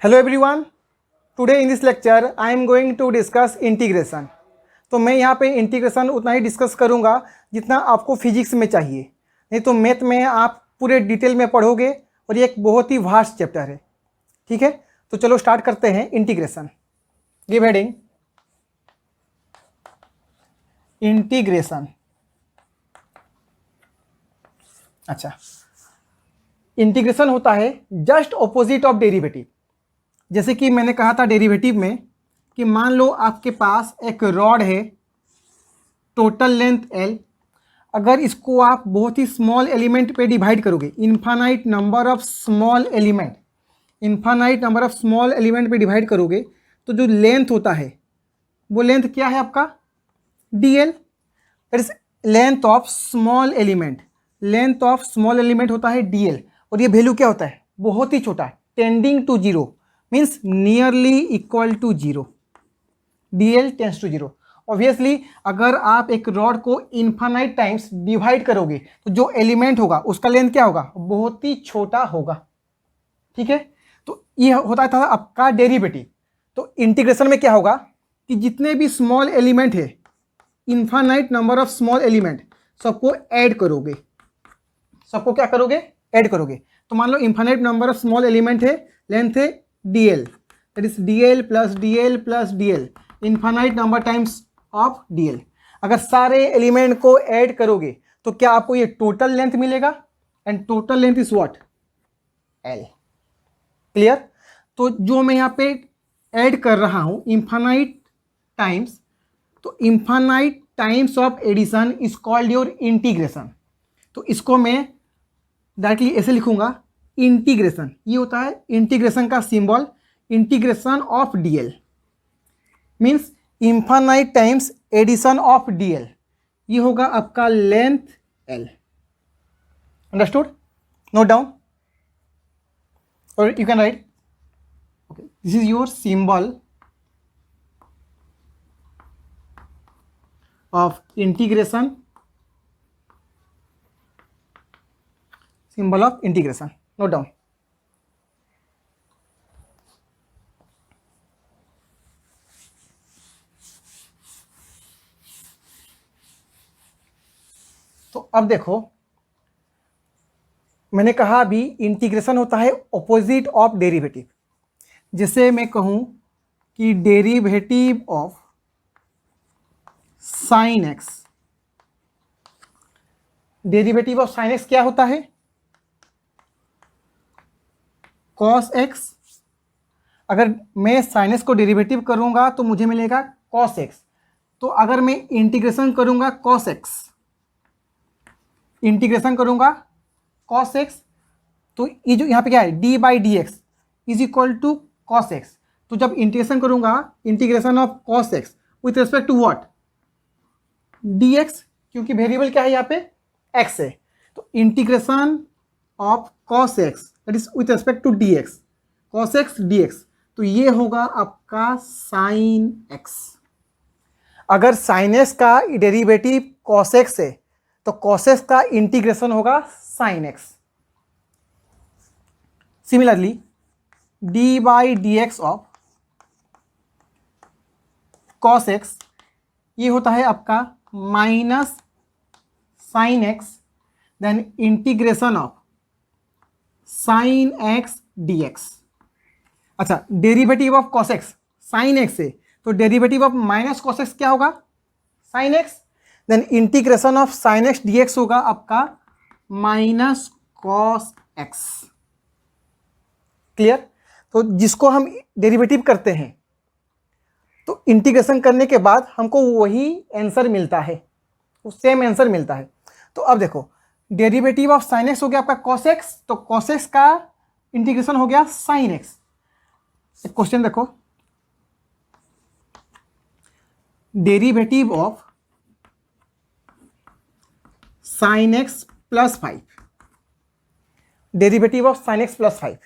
Hello everyone, today in this lecture I am going to discuss integration. तो मैं यहाँ पे इंटीग्रेशन उतना ही डिस्कस करूँगा जितना आपको फिजिक्स में चाहिए, नहीं तो मैथ में आप पूरे डिटेल में पढ़ोगे और ये एक बहुत ही वास्ट चैप्टर है। ठीक है, तो चलो स्टार्ट करते हैं इंटीग्रेशन। Give heading integration. अच्छा, इंटीग्रेशन होता है जस्ट ऑपोजिट ऑफ डेरिवेटिव। जैसे कि मैंने कहा था डेरिवेटिव में कि मान लो आपके पास एक रॉड है, टोटल लेंथ L। अगर इसको आप बहुत ही स्मॉल एलिमेंट पे डिवाइड करोगे, infinite number of small element पे डिवाइड करोगे, तो जो लेंथ होता है वो लेंथ क्या है आपका dl। That is length of small element. Length of small element होता है dl, और ये वैल्यू क्या होता है, बहुत ही छोटा, tending to zero, means nearly equal to zero. dl tends to zero. Obviously अगर आप एक रॉड को इन्फानाइट टाइम्स डिवाइड करोगे तो जो एलिमेंट होगा उसका लेंथ क्या होगा, बहुत ही छोटा होगा। ठीक है, तो ये होता था आपका डेरिवेटिव। तो इंटीग्रेशन में क्या होगा कि जितने भी स्मॉल एलिमेंट है, infinite number of small element, सबको ऐड करोगे। सबको क्या करोगे, ऐड करोगे। तो मान लो infinite number of small element है, लेंथ है dl, that is dl plus dl plus dl, infinite number times of dl। अगर सारे एलिमेंट को ऐड करोगे तो क्या आपको ये टोटल लेंथ मिलेगा, and total length is what, l। Clear. तो जो मैं यहाँ पे ऐड कर रहा हूं इन्फानाइट टाइम्स, तो infinite times of addition is called your integration. तो इसको मैं डायरेक्टली ऐसे लिखूंगा, इंटीग्रेशन। ये होता है इंटीग्रेशन का symbol, integration of dl means infinite times addition of dl। ये होगा आपका length l। Understood? Note down और you can write, okay, this is your symbol of integration, symbol of integration. Note down. तो अब देखो, मैंने कहा अभी इंटीग्रेशन होता है ऑपोजिट ऑफ डेरिवेटिव। जैसे मैं कहूं कि derivative of sine x, derivative of sine x क्या होता है, cos x। अगर मैं साइन x को डेरिवेटिव करूंगा तो मुझे मिलेगा cos x। तो अगर मैं इंटीग्रेशन करूंगा cos x, इंटीग्रेशन करूंगा cos x, तो ये जो यहाँ पे क्या है, d by d x is equal to cos x। तो जब इंटीग्रेशन करूंगा, integration of cos x with respect to what, dx, क्योंकि वेरिएबल क्या है यहाँ पे, x है। तो integration of cos x that is with respect to dx, cos x dx, तो ये होगा आपका sin x। अगर sin x का डेरिवेटिव cos x है तो cos x का इंटीग्रेशन होगा sin x। Similarly d by d x of cos x, ये होता है आपका minus sin x, then integration of sin x dx। अच्छा, derivative of cos x sin x है, तो derivative of minus cos x क्या होगा, sin x, then integration of sin x dx होगा आपका माइनस cos x। क्लियर। तो जिसको हम डेरिवेटिव करते हैं तो इंटीग्रेशन करने के बाद हमको वही आंसर मिलता है, सेम आंसर मिलता है। तो अब देखो, डेरिवेटिव ऑफ sin x हो गया आपका cos x, तो cos x का इंटीग्रेशन हो गया sin x। एक क्वेश्चन देखो, derivative of sin x plus 5, derivative of sin x plus 5,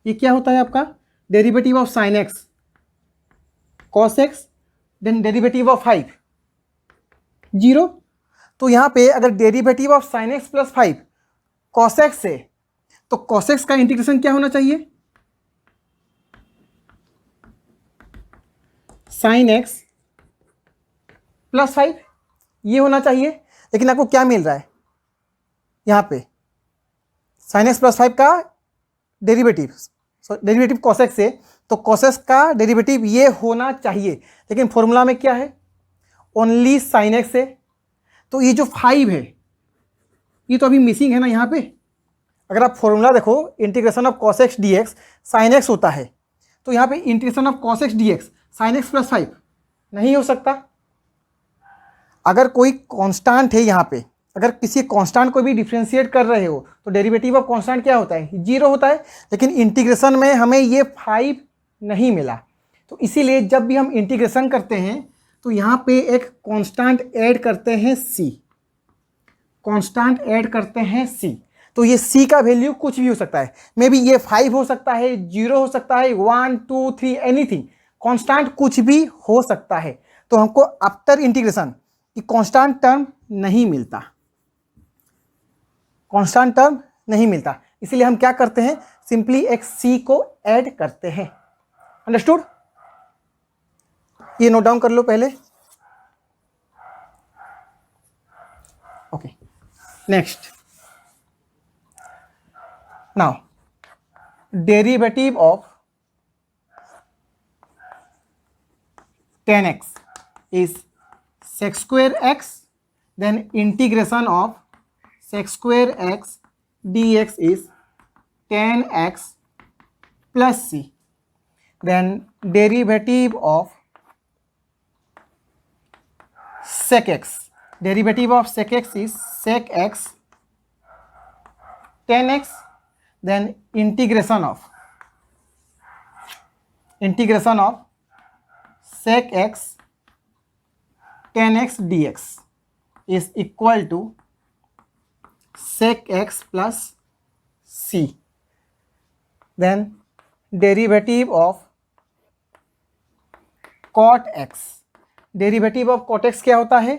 ये क्या होता है आपका, derivative of sin x cos x, then derivative of 5 0। तो यहां पे अगर derivative of sin x plus 5 cos x है तो cos x का इंटीग्रेशन क्या होना चाहिए, साइन एक्स प्लस 5 ये होना चाहिए, लेकिन आपको क्या मिल रहा है यहाँ पे, साइन एक्स प्लस 5 का डेरिवेटिव, डेरिवेटिव कॉसेक्स से, तो कॉसेक्स का डेरिवेटिव ये होना चाहिए, लेकिन फॉर्मूला में क्या है, ओनली साइन एक्स है। तो ये जो 5 है ये तो अभी मिसिंग है ना यहाँ पे। अगर आप फॉर्मूला देखो, integration of cos x D x sine x होता है, तो यहाँ पे integration of cos x D x sine x plus 5 नहीं हो सकता। अगर कोई कांस्टेंट है यहाँ पे, अगर किसी कांस्टेंट को भी डिफरेंशिएट कर रहे हो तो डेरिवेटिव ऑफ कांस्टेंट क्या होता है, 0 होता है, लेकिन इंटीग्रेशन में हमें ये 5 नहीं मिला। तो इसीलिए जब भी हम इंटीग्रेशन करते हैं तो यहाँ पे एक कांस्टेंट ऐड करते हैं c, कांस्टेंट ऐड करते हैं c। तो ये c का वैल्यू कुछ भी हो सकता है, मे बी ये 5 हो सकता है, 0 हो सकता है, 1 2 3 एनीथिंग, कांस्टेंट कुछ भी हो सकता है। तो हमको आफ्टर इंटीग्रेशन कि कांस्टेंट टर्म नहीं मिलता, कांस्टेंट टर्म नहीं मिलता, इसीलिए हम क्या करते हैं, सिंपली एक c को ऐड करते हैं। अंडरस्टूड? ये नोट डाउन कर लो पहले। Okay, next, now derivative of 10x is sec square x, then integration of sec square x dx is 10x plus c, then derivative of sec x, derivative of sec x is sec x 10x, then integration of sec x 10x dx is equal to sec x plus c, then derivative of cot x, derivative of cot x क्या होता है,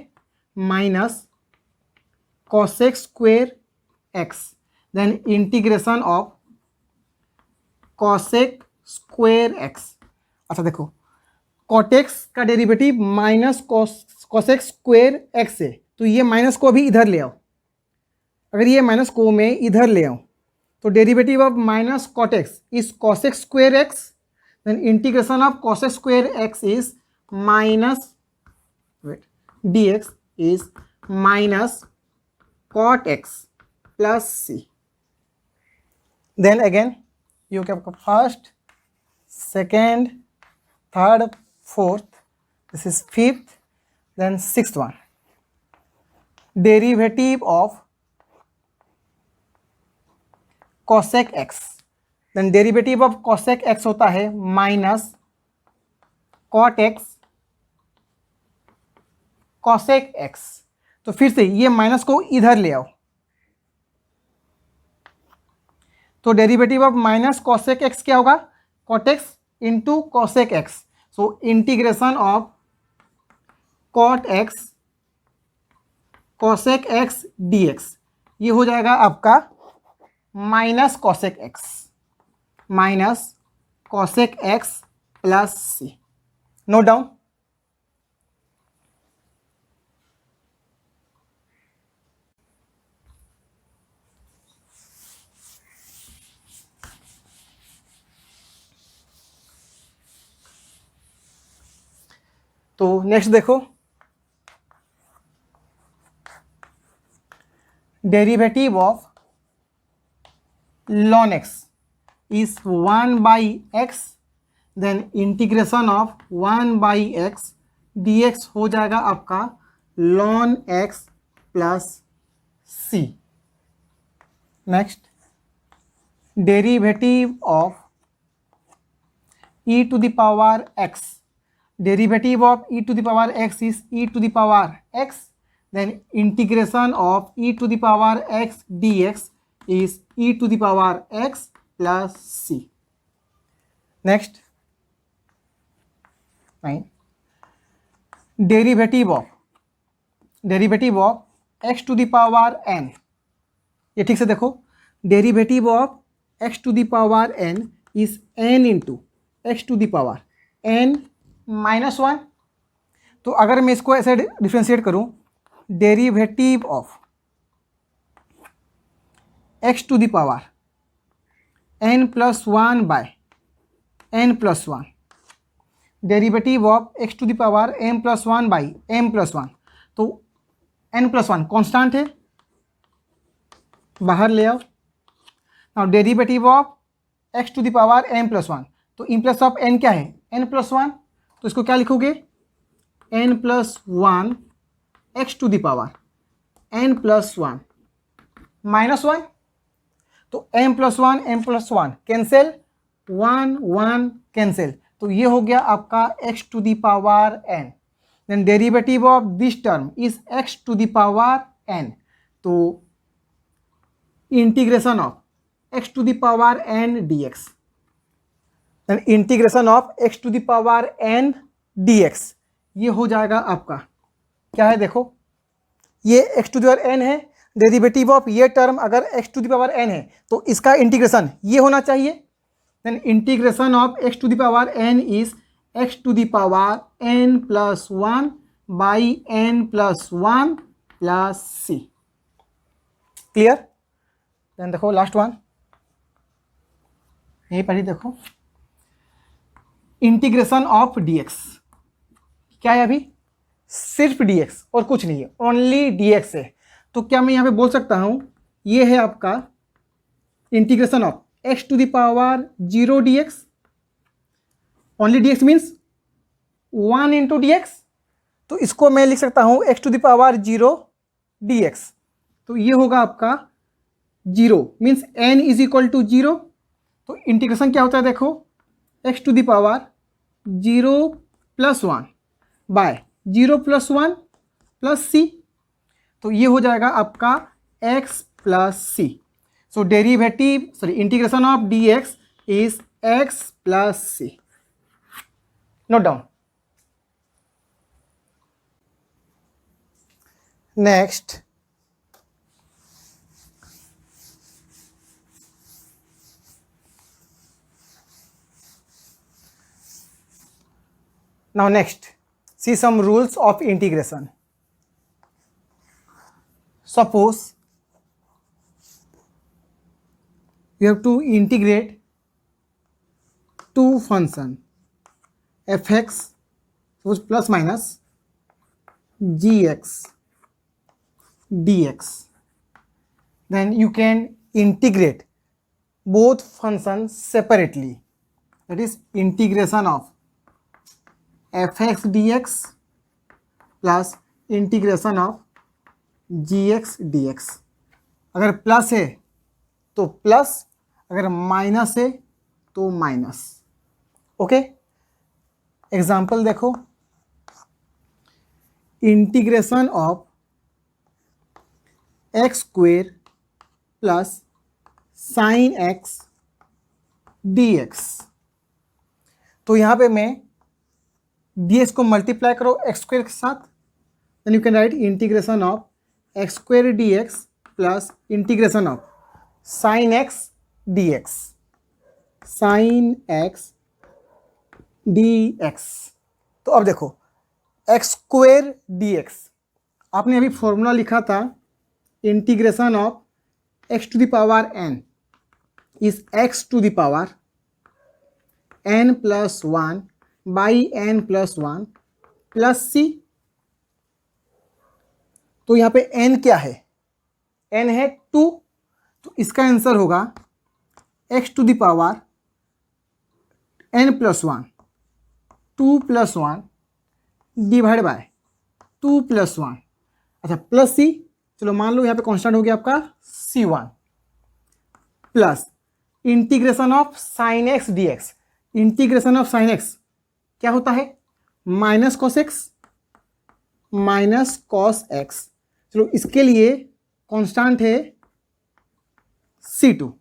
minus cosec square x, then integration of cosec square x। अच्छा देखो, cot x का derivative minus cosec square x है, तो ये minus को अभी इधर ले आओ, अगर ये माइनस को मैं इधर ले आऊँ तो derivative of minus cot x is cosec square x, then integration of cosec square x is minus dx is minus cot x plus c, then again you have first, second, third, fourth, this is fifth, then sixth one, derivative of cosec x, then derivative of cosec x होता है minus cot x cosec x। तो फिर से ये minus को इधर ले आओ, तो derivative of minus cosec x क्या होगा, cot x into cosec x, so integration of cot x cosec x dx, ये हो जाएगा आपका minus cosec x plus c। Note down. तो नेक्स्ट देखो, derivative of ln x is 1 by x, then integration of 1 by x dx हो जाएगा आपका ln x plus c। Next, derivative of e to the power x, derivative of e to the power x is e to the power x, then integration of e to the power x dx is e to the power x plus c। next 9, derivative of x to the power n, ये ठीक से देखो, derivative of x to the power n is n into x to the power n -1। तो अगर मैं इसको ऐसे differentiate करूं, derivative of x to the power n+1 by n+1, derivative of x to the power m+1 by m+1। तो n+1 constant है, बाहर ले आओ। Now derivative of x to the power m+1, तो इम्प्लस ऑफ n क्या है, n+1। तो इसको क्या लिखोगे, n+1 x to the power n+1 -1। तो m+1 कैंसिल, 1 1 कैंसिल। तो ये हो गया आपका x to the power n। Then derivative of this term is x to the power n। तो integration of x to the power n dx, then integration of x to the power n dx, ये हो जाएगा आपका क्या है, देखो ये x to the power n है, डेरिवेटिव ऑफ ये टर्म अगर x to the power n है तो इसका इंटीग्रेशन ये होना चाहिए। Then integration of x to the power n is x to the power n+1 by n+1 plus c। Clear. Then देखो लास्ट वन, यही पढ़ी देखो, इंटीग्रेशन ऑफ dx क्या है, अभी सिर्फ dx और कुछ नहीं है, ओनली dx है। तो क्या मैं यहाँ पे बोल सकता हूँ, ये है आपका integration of x to the power 0 dx, only dx means 1 into dx। तो इसको मैं लिख सकता हूँ x to the power 0 dx। तो ये होगा आपका 0 means n is equal to 0। तो इंटीग्रेशन क्या होता है, देखो x to the power 0+1 by 0+1 plus c। तो ये हो जाएगा आपका x plus c। So derivative integration of dx is x plus c। Note down. Next, now next see some rules of integration. Suppose you have to integrate two function fx, suppose plus minus gx dx, then you can integrate both functions separately, that is integration of fx dx plus integration of gx dx। अगर plus है तो plus, अगर minus है तो minus. Okay, example देखो, integration of x square plus sign x dx। तो यहाँ पे मैं dx को मल्टीप्लाई करो एक्स स्क्वेयर के साथ, then you can write integration of x square dx plus integration of sine x dx, sine x dx। तो अब देखो एक्स स्क्वेयर dx, आपने अभी फॉर्मूला लिखा था integration of x to the power n is x to the power n+1 by n+1 plus c। तो यहाँ पे n क्या है, n है 2। तो इसका आंसर होगा x to the power n+1, 2+1 divide by 2+1, अच्छा प्लस c। चलो मान लो यहाँ पे कांस्टेंट हो गया आपका c1 plus integration of sine x dx। Integration of sine x क्या होता है, minus cos x, minus cos x. चलो इसके लिए कांस्टेंट है c2।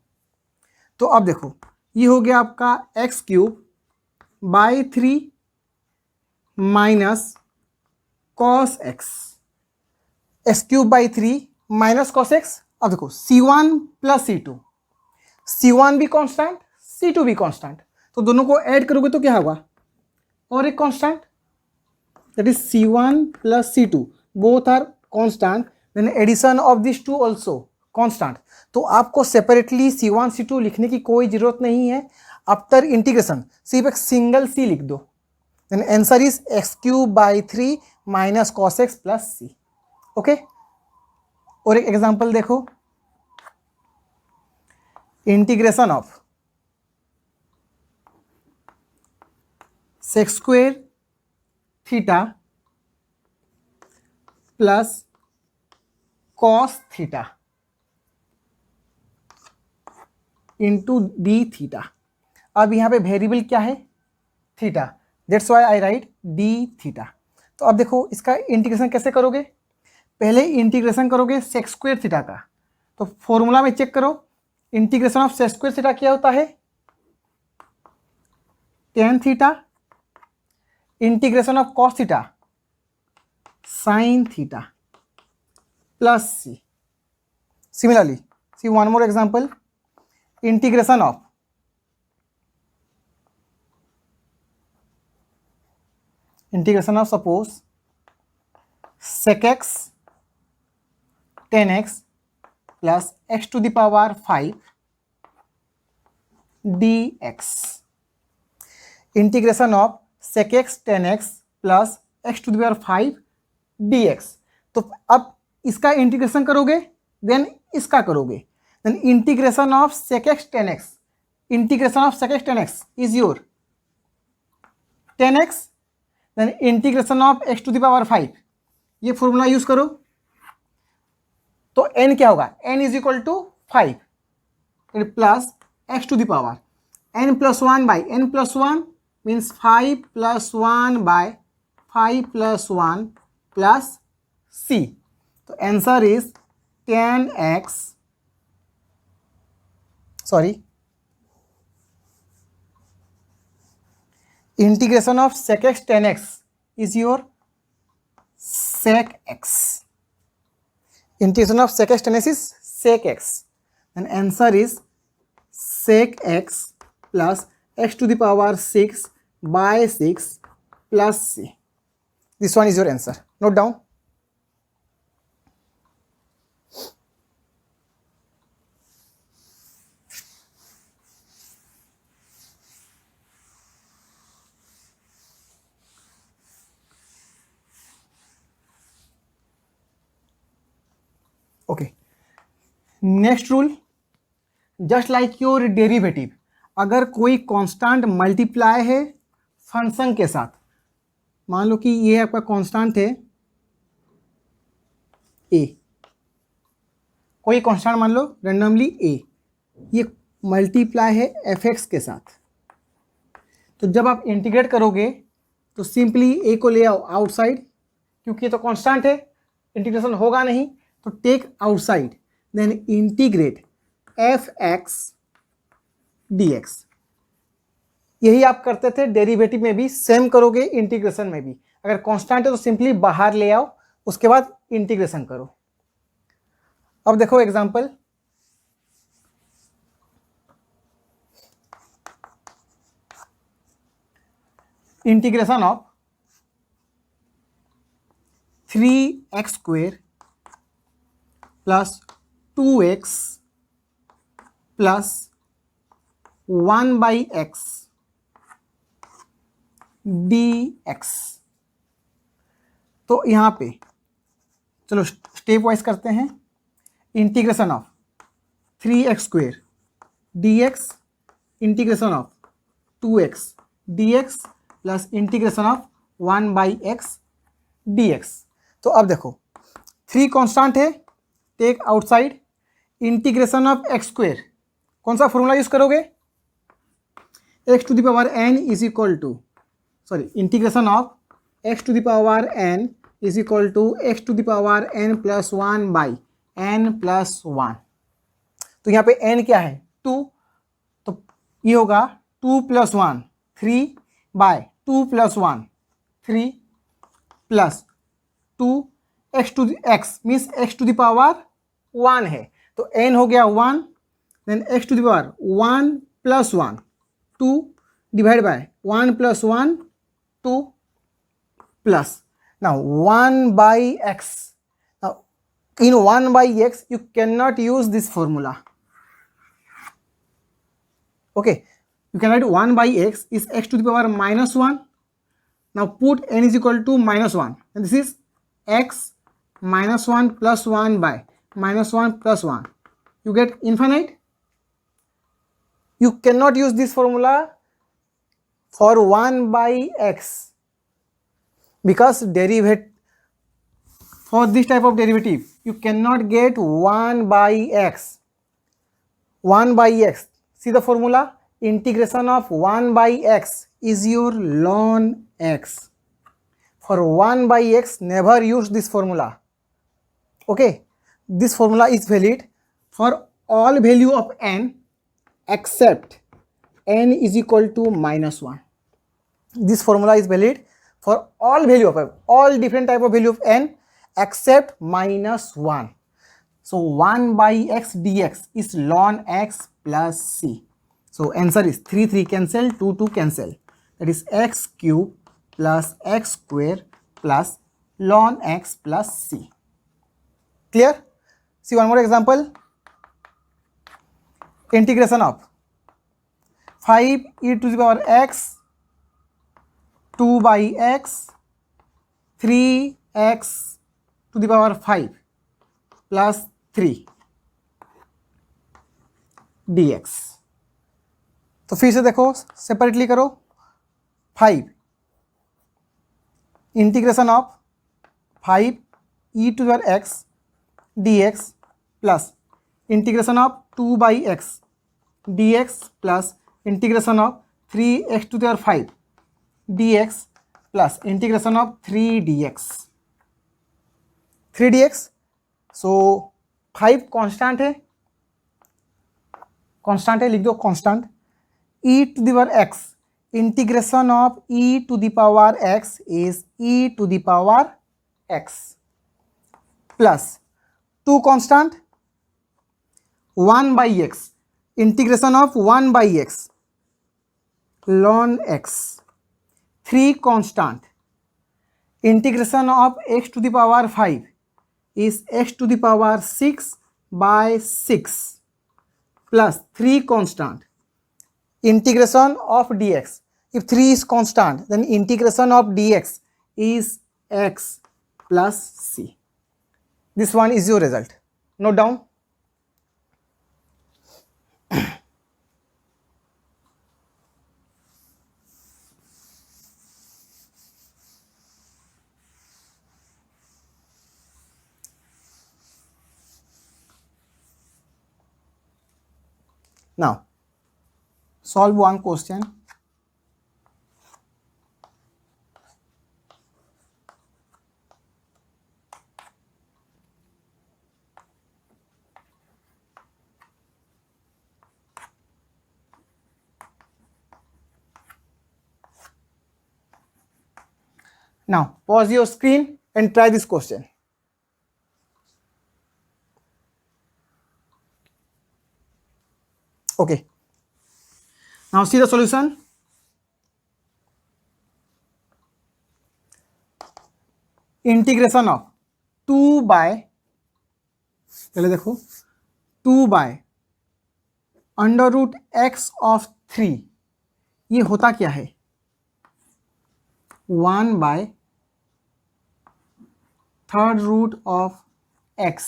तो अब देखो ये हो गया आपका x³ by 3 minus cos x, x³ by 3 minus cos x. अब देखो c1 प्लस c2, c1 भी कांस्टेंट c2 भी कांस्टेंट, तो दोनों को ऐड करोगे तो क्या होगा, और एक constant, that is C1 plus C2, both are constant, then addition of this two also constant. तो आपको सेपरेटली C1 C2 लिखने की कोई जरूरत नहीं है। आफ्टर इंटीग्रेशन सिर्फ एक सिंगल C लिख दो, then answer is x³/3 minus cos x plus C। Okay, और एक एग्जांपल देखो, integration of sec² theta plus cos theta into d theta. अब यहाँ पे वेरिएबल क्या है? Theta, that's why I write d theta. तो अब देखो इसका इंटीग्रेशन कैसे करोगे? पहले इंटीग्रेशन करोगे sec² थीटा का, तो फॉर्मूला में चेक करो, इंटीग्रेशन ऑफ sec² थीटा क्या होता है? tan theta, integration of cos theta sin theta plus c। Similarly see one more example, integration of suppose sec x tan x plus x⁵ dx, integration of sec x tan x plus x⁵ dx। तो अब इसका integration करोगे, देन इसका करोगे, then integration of sec x tan x, integration of sec x tan x is your tan x, then integration of x⁵, ये formula use करो। तो n क्या होगा? n is equal to 5 plus x⁵, n plus 1 by n plus 1 means 5 plus 1 by 5 plus 1 plus c। तो answer is tan x, sorry, integration of sec x tan x is your sec x, integration of sec x tan x is sec x, and answer is sec x plus x⁵ 6/6 plus c. This one is your answer. Note down. Okay, next rule, just like your derivative, अगर कोई constant multiply है function के साथ, मान लो कि ये आपका constant है a, कोई कांस्टेंट मान लो रेंडमली a, ये मल्टीप्लाई है f(x) के साथ, तो जब आप इंटीग्रेट करोगे तो सिंपली a को ले आओ आउटसाइड, क्योंकि ये तो कांस्टेंट है, इंटीग्रेशन होगा नहीं, तो take outside, then integrate f(x) dx। यही आप करते थे डेरिवेटिव में भी, सेम करोगे इंटीग्रेशन में भी। अगर कांस्टेंट है तो सिंपली बाहर ले आओ, उसके बाद इंटीग्रेशन करो। अब देखो example, integration of 3x² plus 2x plus 1/x dx। तो यहां पे चलो स्टेप वाइज करते हैं। Integration of 3x² dx, integration of 2x dx plus integration of 1/x dx। तो अब देखो 3 कांस्टेंट है, take outside, integration of x², कौन सा फॉर्मूला यूज करोगे? x⁵n is equal to, sorry, integration of x⁵n is equal to x⁵n plus 1/n+1। तो यहाँ पे n क्या है? 2, तो ये होगा 2 + 1 3/2 + 1 3 प्लस 2 x मीन्स x⁵1 है, तो n हो गया 1, then x⁵1 + 1 2 divide by 1 + 1 2 plus now 1 by x. Now in 1 by x you cannot use this formula. Okay, you can write 1 by x is x to the power minus 1. Now put n is equal to minus 1 and this is x minus 1 plus 1 by minus 1 plus 1. You get infinite. You cannot use this formula for 1 by x because for this type of derivative you cannot get 1 by x. 1 by x, see the formula, integration of 1 by x is your ln x. For 1 by x never use this formula. Okay, this formula is valid for all value of n except n is equal to minus 1. This formula is valid for all value of all different type of value of n except minus 1. So 1 by x dx is ln x plus c. So answer is 3 cancel, 2 cancel. That is x cube plus x square plus ln x plus c. Clear? See one more example. Integration of 5 e to the power x, 2 by x, 3x to the power 5 plus 3 dx. तो फिर से देखो, separately करो. 5 integration of 5 e to the power x dx plus integration of 2 by x dx plus integration of 3x to the power 5 dx plus integration of 3 dx. 3 dx. So 5 constant है, लिख दो constant. e to the power x, integration of e to the power x is e to the power x plus 2 constant 1 by x, integration of 1 by x ln x. 3 constant integration of x to the power 5 is x to the power 6 by 6 plus 3 constant integration of dx. If 3 is constant, then integration of dx is x plus c. This one is your result. Note down. Now, solve one question. Now, pause your screen and try this question. Okay. Now see the solution. Integration of 2 by, पहले देखो, 2 by under root x of 3, ये होता क्या है? 1 by third root of x,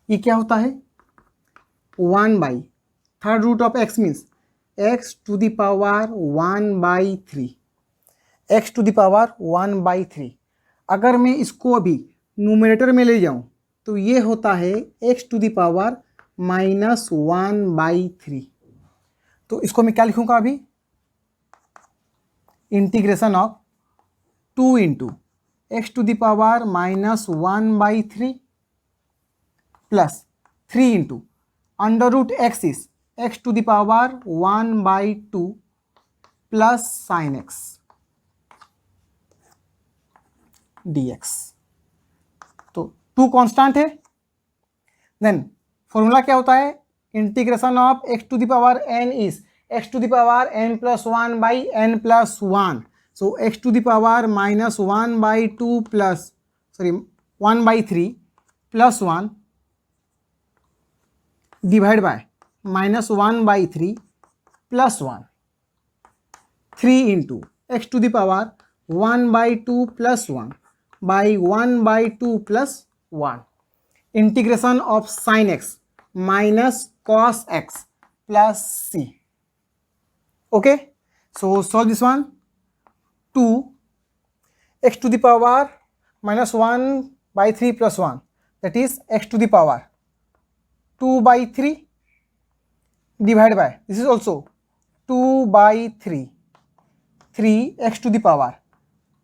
ये क्या होता है? 1 by third root of x means x to the power 1 by 3. x to the power 1 by 3. अगर मैं इसको अभी न्यूमरेटर में ले जाऊं तो ये होता है x to the power minus 1 by 3. तो इसको मैं क्या लिखूंगा अभी? Integration of 2 into x to the power minus 1 by 3 plus 3 into under root x is x to the power 1 by 2 plus sin x dx. तो 2 कांस्टेंट है. Then formula क्या होता है? Integration of x to the power n is x to the power n plus 1 by n plus 1 So x to the power minus 1 by 2 plus, sorry, 1 by 3 plus 1 divided by minus 1 by 3 plus 1. 3 into x to the power 1 by 2 plus 1 by 1 by 2 plus 1. Integration of sin x minus cos x plus c. Okay, so solve this one. 2 x to the power minus 1 by 3 plus 1, that is x to the power 2 by 3 divided by, this is also 2 by 3, 3x to the power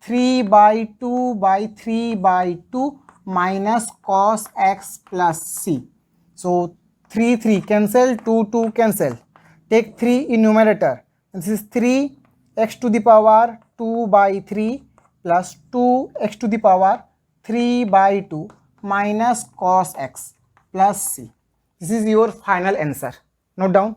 3 by 2 by 3 by 2 minus cos x plus c. So 3 3 cancel, 2 2 cancel, take 3 in numerator, and this is 3 x to the power 2 by 3 plus 2 x to the power 3 by 2 minus cos x plus c. This is your final answer. Note down.